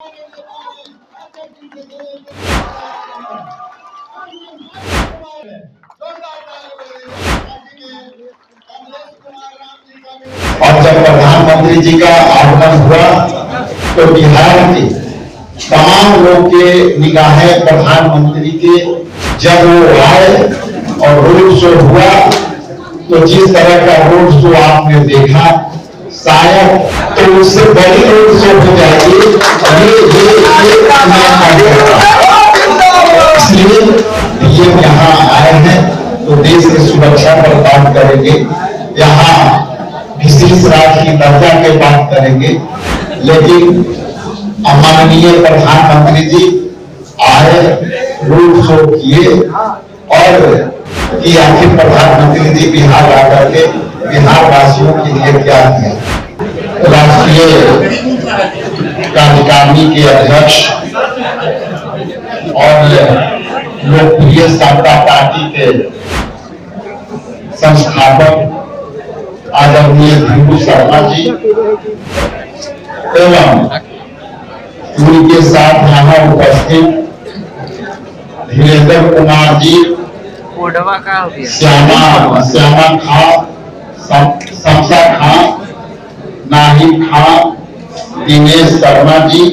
और जब प्रधानमंत्री जी का आगमन हुआ तो बिहार के तमाम लोग के निगाहें प्रधानमंत्री के जब वो आए और रोड शो हुआ तो जिस तरह का रोड शो आपने देखा शायद तो उससे बड़ी रोड शो हो जाएगी। इसलिए ये यहाँ आए हैं तो देश की सुरक्षा पर बात करेंगे, यहाँ विशेष राज्य की दर्जा के बात करेंगे, लेकिन माननीय प्रधानमंत्री जी आए, रोड शो किए और कि आखिर प्रधानमंत्री जी बिहार आकर के बिहार वासियों के लिए क्या किया। राष्ट्रीय कार्यकारिणी के अध्यक्ष और लोकप्रिय समता पार्टी के संस्थापक आदरणीय भिंडू शर्मा जी एवं उनके साथ यहाँ उपस्थित धीरेन्द्र कुमार जी, श्यामा खां, शमशा खां, नाहिद खां, दिनेश शर्मा जी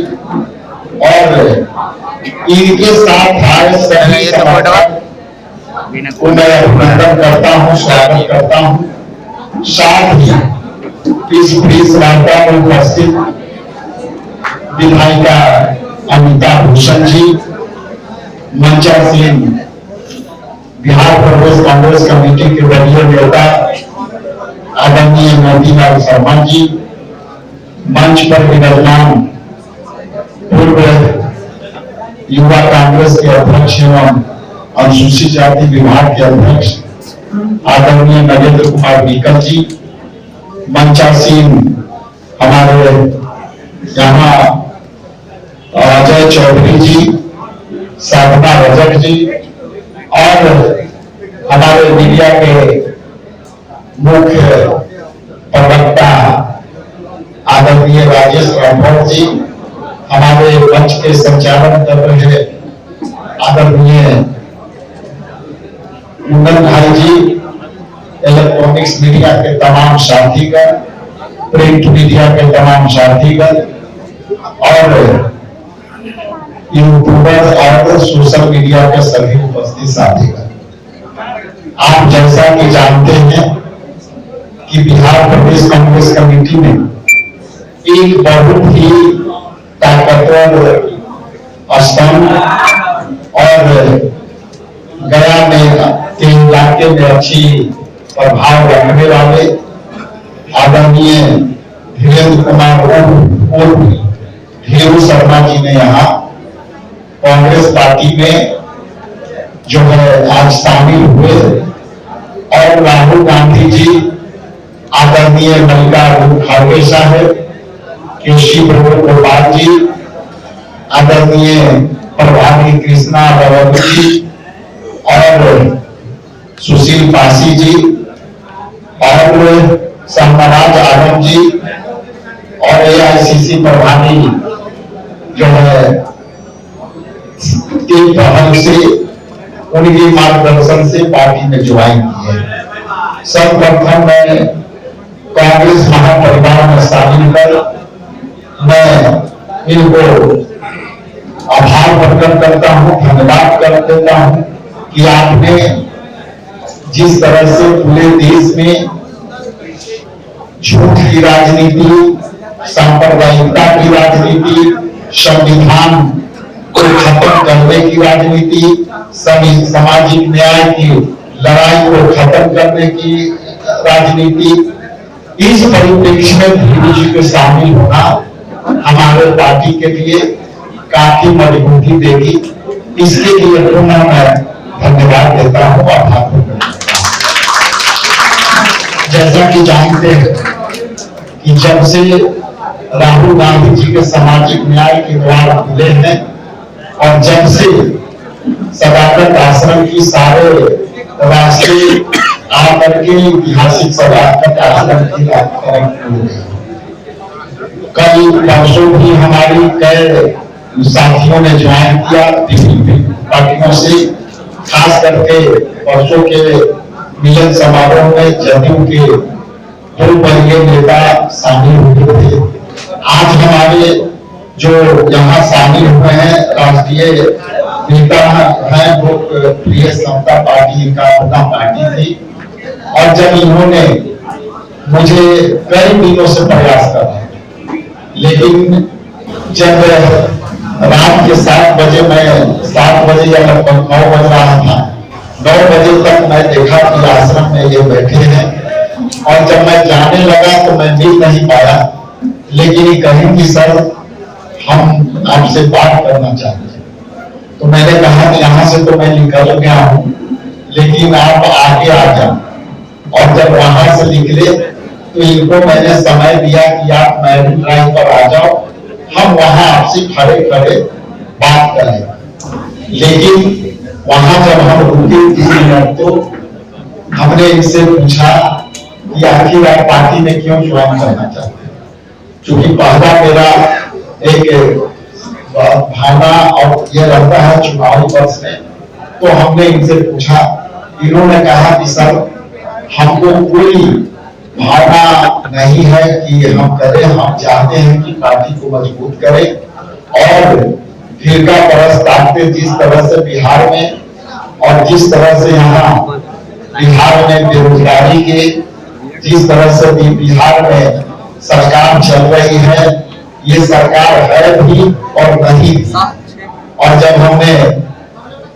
और इनके साथ आए सभी समर्थक को मैं अभिनंदन करता हूँ, स्वागत करता हूँ। साथ ही इस प्रेस वार्ता में उपस्थित विधायिका अमिता भूषण जी, मंचा सिंह, बिहार प्रदेश कांग्रेस कमेटी के वरीय नेता आदरणीय मोतीलाल शर्मा जी, मंच पर विराजमान पूर्व युवा कांग्रेस के अध्यक्ष एवं अनुसूचित जाति विभाग के अध्यक्ष आदरणीय नरेंद्र कुमार विकल जी, मंचा सिंह, हमारे यहाँ अजय चौधरी जी, साधना रजक जी और हमारे मीडिया के मुख्य प्रवक्ता आदरणीय राजेश राठौर जी, हमारे मंच के संचालन कर रहे आदरणीय मुन्नन भाई जी, इलेक्ट्रॉनिक्स मीडिया के तमाम साथीगण, प्रिंट मीडिया के तमाम साथीगण और यूट्यूबर और सोशल मीडिया के सभी उपस्थित साथीगण, आप जैसा कि जानते हैं कि बिहार प्रदेश कांग्रेस कमेटी में एक बहुत ही ताकतवर स्तंभ और गया में के इलाके में अच्छी प्रभाव रखने वाले आदरणीय धीरेन्द्र कुमार भिंडू शर्मा जी ने यहाँ कांग्रेस पार्टी में जो है आज शामिल हुए और राहुल गांधी जी, आदरणीय मल्लिकार्जुन खड़गे साहब, केसी वेणुगोपाल जी, आदरणीय प्रभारी कृष्णा बबलू जी और सुशील पासी जी और सम्राज आलम जी और AICC प्रभारी जो है के पहल से उनके मार्गदर्शन से पार्टी में ज्वाइन की है। सर्वप्रथम मैं कांग्रेस महापरिवार में शामिल कर मैं इनको आभार प्रकट करता हूँ, धन्यवाद कर देता हूँ कि आपने जिस तरह से पूरे देश में झूठ की राजनीति, सांप्रदायिकता की राजनीति, संविधान को खत्म करने की राजनीति, सामाजिक न्याय की लड़ाई को खत्म करने की राजनीति, इस परिप्रेक्ष्य में भिंडू जी के शामिल होना हमारे पार्टी के लिए काफी मजबूती देगी। इसके लिए पुनः मैं धन्यवाद देता हूँ, आभार प्रकट करता हूँ। जैसा कि जानते हैं कि जब से राहुल गांधी जी के सामाजिक न्याय के द्वार खुले हैं और जब से सदाकत आश्रम की सारे राष्ट्रीय आकर के ऐतिहासिक सदाकत आश्रम की बात करेंगे, कल परसों भी हमारी कई साथियों ने ज्वाइन किया विभिन्न पार्टियों से, खास करके परसों के मिलन समारोह में जदयू के दो बड़े नेता शामिल हुए थे। आज हमारे जो यहाँ शामिल हुए हैं राष्ट्रीय नेता हैं, वो प्रिय समता पार्टी का अपना पार्टी थी, और जब इन्होंने मुझे कई दिनों से प्रयास करा, लेकिन जब रात के 7 बजे या लगभग 9 बज रहा था, 9 बजे तक मैं देखा कि आश्रम में ये बैठे हैं, और जब मैं जाने लगा तो मैं मिल नहीं पाया, लेकिन ये कहीं कि सर हम आपसे बात करना चाहते हैं। तो मैंने कहा कि यहाँ से तो मैं निकल गया हूँ, लेकिन आप आगे आ जाओ, और जब वहां से निकले तो इनको मैंने समय दिया कि आप मैरिन ड्राइव पर आ जाओ, हम वहां आपसे खड़े खड़े बात करें। लेकिन वहां जब हम रुके 3 मिनट, तो हमने इनसे पूछा कि आखिर आप पार्टी में क्यों ज्वाइन करना चाहते हैं, क्योंकि पहला मेरा एक भावना और ये रहता है चुनावी पक्ष में। तो हमने इनसे पूछा, इन्होंने कहा कि सर हमको कोई भावना नहीं है कि हम करें, हम चाहते हैं कि पार्टी को मजबूत करें, और फिरका परस्त ताकतें जिस तरह से बिहार में और जिस तरह से यहाँ बिहार में बेरोजगारी के जिस तरह से भी बिहार में सरकार चल रही है, ये सरकार है भी और नहीं। और जब हमने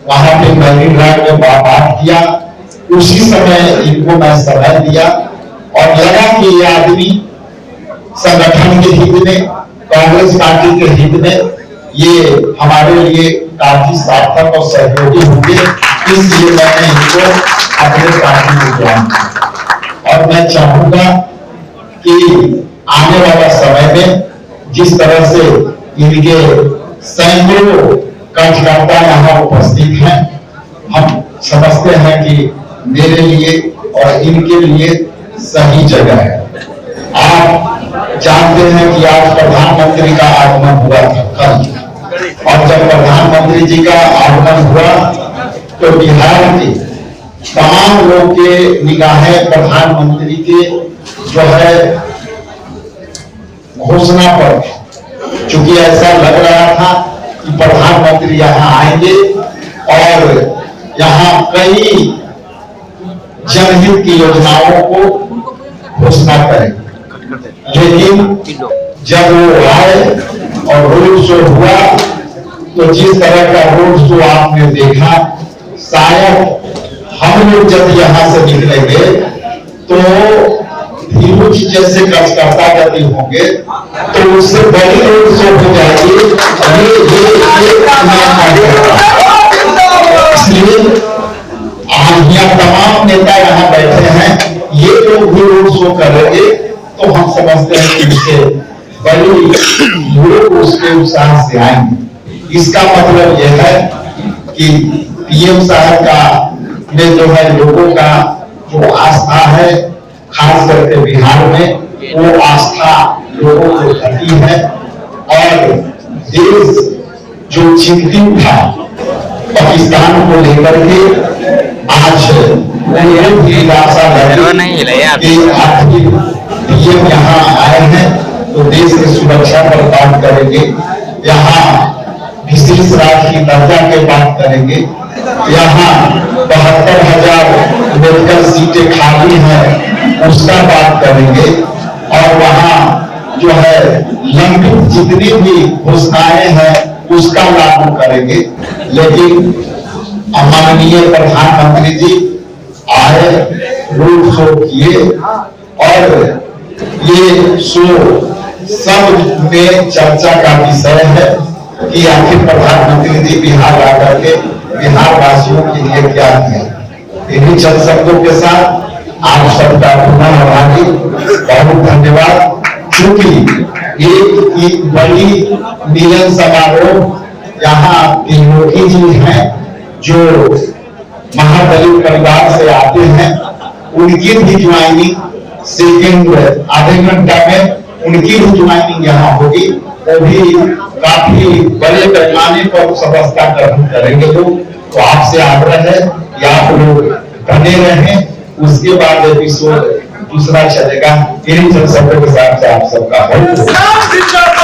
वहां पे मैरिन ड्राइव में बात किया, उसी समय इनको मैं समय दिया, और लगा कि ये आदमी संगठन के हित में, कांग्रेस पार्टी के हित में ये हमारे लिए काफी सार्थक और सहयोगी होंगे, इसलिए मैंने इनको अपने पार्टी में ज्वाइन किया। और मैं चाहूंगा कि आने वाला समय में जिस तरह से इनके सैकड़ों कार्यकर्ता यहाँ उपस्थित हैं, हम समझते हैं कि मेरे लिए और इनके लिए सही जगह है। आप जानते हैं कि आज प्रधानमंत्री का आगमन हुआ था कल, और जब प्रधानमंत्री जी का आगमन हुआ तो बिहार के तमाम लोग के निगाहें प्रधानमंत्री के जो है घोषणा पर, चूंकि ऐसा लग रहा था कि प्रधानमंत्री यहाँ आएंगे और यहाँ कई जनहित की योजनाओं को घोषणा करें। लेकिन जब वो आए और रोड शो हुआ, तो जिस तरह का रोड शो आपने देखा, शायद हम लोग जब यहाँ से निकलेंगे तो धीरू जी जैसे कार्यकर्ता यदि होंगे तो उससे बड़ी रोड शो हो जाएगी। इसलिए आज यहाँ तमाम नेता यहाँ बैठे हैं, ये लोग भी रोड शो करेंगे तो हम समझते हैं कि इससे बड़ी लोग उसके उत्साह से आएंगे। इसका मतलब यह है कि पीएम साहब का में जो है लोगों का जो आस्था है, खास करके बिहार में, वो आस्था लोगों को घटी है, और देश जो चिंतित था पाकिस्तान को लेकर के, आज निराशा कि आखिर पीएम यहाँ आए हैं तो देश की सुरक्षा पर बात करेंगे, यहाँ विशेष राष्ट्रीय दर्जा के बात करेंगे, यहाँ 72,000 मेडिकल सीटें खाली हैं उसका बात करेंगे, और वहाँ जो है लंबित जितनी भी घोषणाएं हैं उसका लागू करेंगे। लेकिन माननीय प्रधानमंत्री जी आए, रोड शो किए, और ये शो सब में चर्चा का विषय है कि आखिर प्रधानमंत्री जी बिहार आकर के बिहार वासियों के लिए क्या किया। इन्हीं चंद शब्दों के साथ आप सबका पुनः आभारी, बहुत धन्यवाद। क्योंकि एक बड़ी मिलन समारोह यहाँ त्रिलोकी जी हैं जो महादलित परिवार से आते हैं, उनकी भी ज्वाइनिंग सेकेंड आधे घंटा में उनकी भी ज्वाइनिंग यहाँ होगी, वो भी काफी बड़े पैमाने पर उस अवस्था ग्रहण करेंगे लोग। तो आपसे आग्रह है कि आप लोग बने रहें, उसके बाद एपिसोड दूसरा चलेगा। इन सब शब्दों के साथ आप सबका बहुत